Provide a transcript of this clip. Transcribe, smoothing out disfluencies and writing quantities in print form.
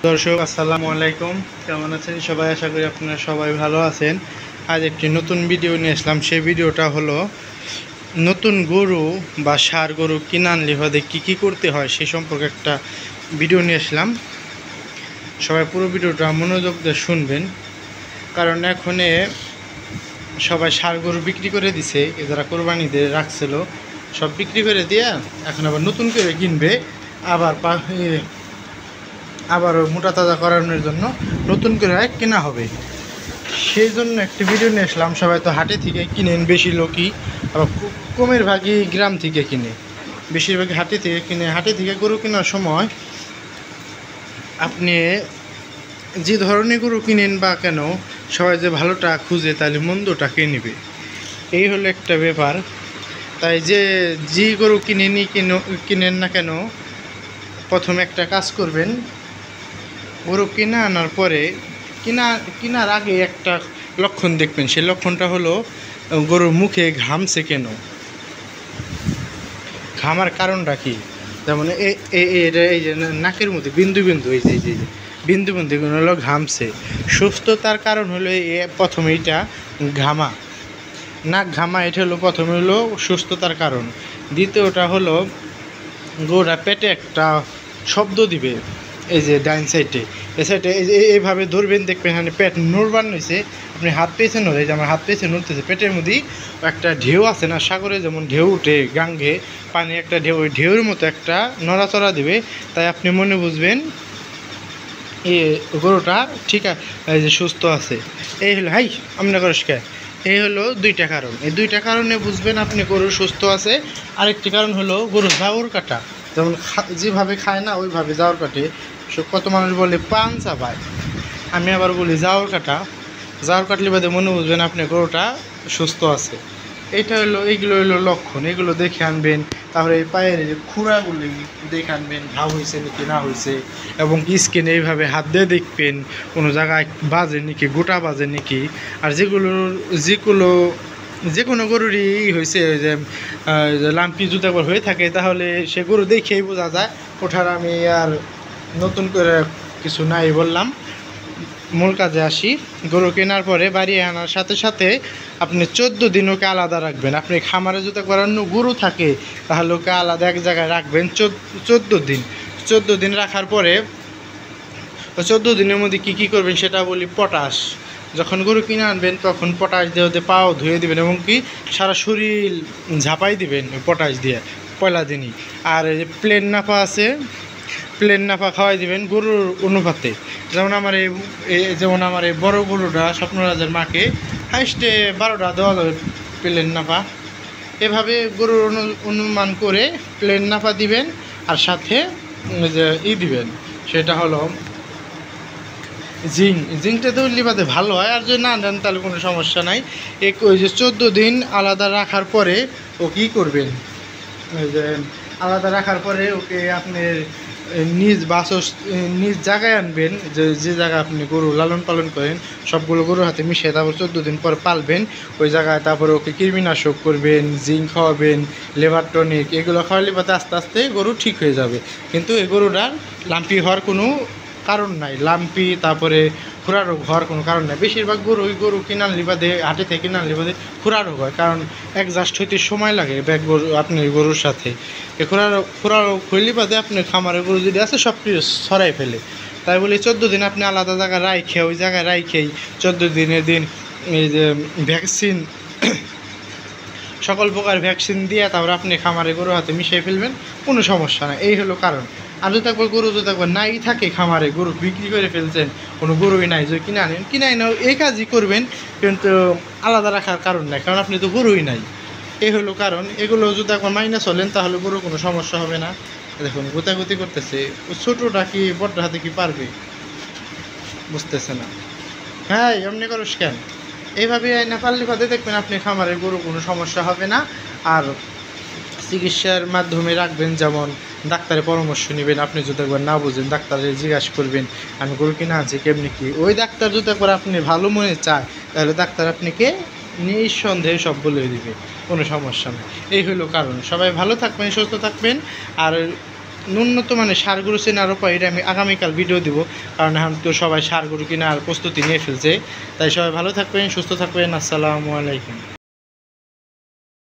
দর্শক আসসালামু আলাইকুম, কেমন আছেন সবাই? আশা করি আপনারা সবাই ভালো আছেন। আজ একটি নতুন ভিডিও নিয়ে আসলাম। সেই ভিডিওটা হলো নতুন গরু বা ষাঁড় গরু কিনে আনলে হলে কী করতে হয় সে সম্পর্কে একটা ভিডিও নিয়ে আসলাম। সবাই পুরো ভিডিওটা মনোযোগ দিয়ে শুনবেন, কারণ এখানে সবাই ষাঁড় গরু বিক্রি করে দিছে। যারা কোরবানিতে রাখছিল সব বিক্রি করে দিয়ে এখন আবার নতুন করে কিনবে, আবারও মোটা তাজা করানোর জন্য নতুন করে কেনা হবে। সেই জন্য একটি ভিডিও নিয়ে আসলাম। সবাই তো হাটে থেকে কিনেন, বেশি লোকই আবার কমের ভাগই গ্রাম থেকে কিনে, বেশিরভাগই হাটে থেকে কিনে। হাটে থেকে গরু কেনার সময় আপনি যে ধরনের গরু কিনেন বা কেন, সবাই যে ভালোটা খুঁজে তাহলে মন্দটা কে নেবে, এই হলো একটা ব্যাপার। তাই যে গরু কিনেন না কেন, প্রথমে একটা কাজ করবেন। গরু কিনে আনার পরে কেনার আগে একটা লক্ষণ দেখবেন। সেই লক্ষণটা হলো গরুর মুখে ঘামছে কেন, ঘামার কারণটা কি। যেমন এই যে নাকের মধ্যে বিন্দু বিন্দু, এই যে বিন্দু বিন্দু এগুলো হলো ঘামছে। সুস্থতার কারণ হলো প্রথমে এটা ঘামা, নাক ঘামা, এটা হলো প্রথমে হলো সুস্থতার কারণ। দ্বিতীয়টা হলো গরুরা পেটে একটা শব্দ দিবে। এই যে ডাইন সাইডে, এই সাইডে এইভাবে ধরবেন, দেখবেন এখানে পেট নড়বান হয়েছে। আপনি হাত পেয়েছে নড়ে, যে আমার হাত পেয়েছে নড়তেছে, পেটের মধ্যেই একটা ঢেউ আছে না, সাগরে যেমন ঢেউ উঠে, গাঙ্গে পানি একটা ঢেউ, ওই ঢেউর মতো একটা নড়াচড়া দিবে। তাই আপনি মনে বুঝবেন এই গরুটা ঠিক এই যে সুস্থ আছে। এই হলো আমরা করস্কার, এই হলো দুইটা কারণ। এই দুইটা কারণে বুঝবেন আপনি গরু সুস্থ আছে। আরেকটি কারণ হলো গরু জাউর কাটা, যেমন যেভাবে খায় না ওইভাবে জাউর কাটে। কত মানুষ বলে পান চাবায়, আমি আবার বলি জাউর কাটা। জাউর কাটলে বাদে মনে বুঝবেন আপনি গরুটা সুস্থ আছে। এইগুলো হলো লক্ষণ। এগুলো দেখে আনবেন। তারপরে এই পায়ের যে খুঁড়াগুলি দেখে আনবেন, ঘাও হয়েছে নাকি না হয়েছে, এবং স্কিনে এইভাবে হাত দিয়ে দেখবেন কোনো জায়গায় বাজে নাকি, গোটা বাজে নাকি। আর যে কোনো গরুরই হয়েছে যে লাম্পি যদি একবার হয়ে থাকে, তাহলে সে গরু দেখেই বোঝা যায়। ওঠার আমি আর নতুন করে কিছু নাই বললাম, মূল কাজে আসি। গরু কেনার পরে বাড়ি আনার সাথে সাথে আপনি 14 দিন ওকে আলাদা রাখবেন। আপনি খামারে যদি একবার অন্য গরু থাকে, তাহলে ওকে আলাদা এক জায়গায় রাখবেন 14 দিন রাখার পরে 14 দিনের মধ্যে কী করবেন সেটা বলি। পটাশ, যখন গরু কিনে আনবেন তখন পটাশ দিয়ে পাও ধুয়ে দেবেন, এবং কি সারা শরীর ঝাঁপাই দিবেন পটাশ দিয়ে পয়লা দিনই। আর এই যে প্লেন নাফা আছে, প্লেন নাফা খাওয়াই দিবেন গরুর অনুপাতে। যেমন আমার এই বড়ো গরুটা স্বপ্নরাজের মাকে হাইস্টে 12টা দেওয়া যাবে প্লেন নাফা। এভাবে গরুর অনুমান করে প্লেন নাফা দিবেন, আর সাথে যে দিবেন, সেটা হলো জিঙ্কটা তো লিবাতে ভালো হয়। আর যদি না দেন তাহলে কোনো সমস্যা নাই। ওই যে 14 দিন আলাদা রাখার পরে ও কী করবেন, ওই যে আলাদা রাখার পরে ওকে আপনি নিজ জায়গায় আনবেন, যে জায়গায় আপনি গরু লালন পালন করেন, সবগুলো গরুর হাতে মিশিয়ে তারপর 14 দিন পর পালবেন ওই জায়গায়। তারপরে ওকে কৃমিনাশক করবেন, জিঙ্ক খাওয়াবেন, লেবার টনিক, এগুলো খাওয়ালে বাদে আস্তে আস্তে গরু ঠিক হয়ে যাবে। কিন্তু এই গরুটার লাম্পি হওয়ার কোনো কারণ নাই, লাম্পি তারপরে খুরা রোগ হওয়ার কোনো কারণ নাই। বেশিরভাগ গরু কিনানলি বাদে, হাটে থেকে কিনানলি বাদে খুরা রোগ হয়, কারণ অ্যাডজাস্ট হইতে সময় লাগে আপনার গরুর সাথে। এই খুরা রোগ হইলে বাদে আপনার খামারের গরু যদি আছে সব কিছু ছড়াই ফেলে। তাই বলি 14 দিন আপনি আলাদা জায়গায় রাইখে, ওই জায়গায় রাইখেই 14 দিনের দিন এই যে ভ্যাকসিন, সকল প্রকার ভ্যাকসিন দিয়ে তারপর আপনি খামারে গরু হাতে মিশিয়ে ফেলবেন, কোনো সমস্যা নাই। এই হলো কারণ। আর যদি একবার গরু যদি একবার নাই থাকে, খামারে গরু বিক্রি করে ফেলছেন, কোনো গরুই নাই, যদি কিনে আনেন এই কাজই করবেন, কিন্তু আলাদা রাখার কারণ নাই, কারণ আপনি তো গরুই নাই। এই হলো কারণ। এগুলো যদি একবার মাইনে চলেন তাহলে গরু কোনো সমস্যা হবে না। দেখুন গোতাগুতি করতেছে, ও ছোটোটা কি বড় হাতে কি পারবে, বুঝতেছে না। হ্যাঁ এমনি করস কেন, এইভাবে না পারলে বাদে দেখবেন আপনি খামারের গরু কোনো সমস্যা হবে না। আর চিকিৎসার মাধ্যমে রাখবেন, যেমন ডাক্তারের পরামর্শ নেবেন। আপনি যদি একবার না বুঝেন ডাক্তারের জিজ্ঞাসা করবেন আমি গরু কিনা আছি কেমনি কী। ওই ডাক্তার যদি একবার আপনি ভালো মনে চায়, তাহলে ডাক্তার আপনাকে নিঃসন্দেহে সব বলে দিবে, কোনো সমস্যা নেই। এই হলো কারণ। সবাই ভালো থাকবেন, সুস্থ থাকবেন। আর ন্যূনতম মানে সার গরু চেনার উপায় এটা আমি আগামীকাল ভিডিও দিব, কারণ এখন তো সবাই সার গরু কেনার প্রস্তুতি নিয়ে ফেলছে। তাই সবাই ভালো থাকবেন, সুস্থ থাকবেন। আসসালামু আলাইকুম।